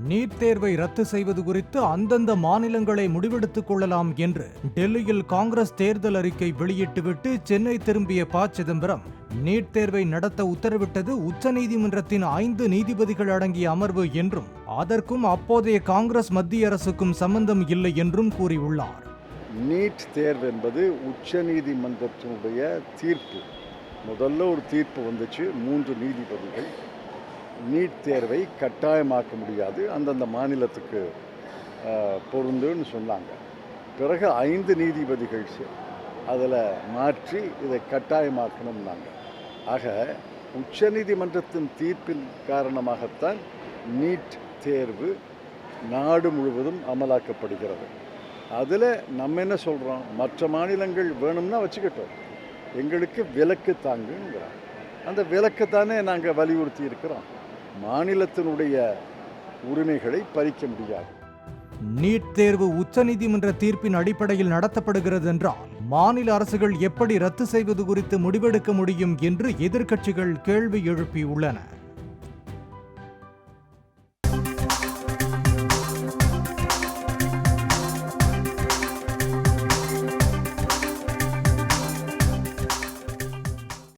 NEET தேர்வை ரத்து செய்வது குறித்து அந்தந்த மாநிலங்களை முடிவெடுத்துக் கொள்ளலாம் என்று டெல்லியில் காங்கிரஸ் தேர்தல் அறிக்கை வெளியிட்டுவிட்டு சென்னை திரும்பிய ப. சிதம்பரம், நீட் தேர்வை நடத்த உத்தரவிட்டது உச்சநீதிமன்றத்தின் 5 நீதிபதிகள் அடங்கிய அமர்வு என்றும் அதற்கும் அப்போதைய காங்கிரஸ் மத்திய அரசுக்கும் சம்பந்தம் இல்லை என்றும் கூறியுள்ளார். நீட் தேர்வு என்பது உச்சநீதிமன்றத்தினுடைய தீர்ப்பு. முதல்ல ஒரு தீர்ப்பு வந்துச்சு, 3 நீதிபதிகள் நீட் தேர்வை கட்டாயமாக்க முடியாது, அந்தந்த மாநிலத்துக்கு பொருந்துன்னு சொன்னாங்க. பிறகு 5 நீதிபதிகள் அதில் மாற்றி இதை கட்டாயமாக்கணும்னாங்க. ஆக உச்சநீதிமன்றத்தின் தீர்ப்பின் காரணமாகத்தான் நீட் தேர்வு நாடு முழுவதும் அமலாக்கப்படுகிறது. அதில் நம்ம என்ன சொல்கிறோம், மற்ற மாநிலங்கள் வேணும்னா வச்சுக்கிட்டோம், எங்களுக்கு விலக்கு தாங்குங்கிறோம். அந்த விலக்குத்தானே நாங்கள் வலியுறுத்தி இருக்கிறோம். மாநிலத்தினுடைய உரிமைகளை பறிக்க முடியாது. நீட் தேர்வு உச்சநீதிமன்ற தீர்ப்பின் அடிப்படையில் நடத்தப்படுகிறது என்றால் மாநில அரசுகள் எப்படி ரத்து செய்வது குறித்து முடிவெடுக்க முடியும் என்று எதிர்க்கட்சிகள் கேள்வி எழுப்பியுள்ளன.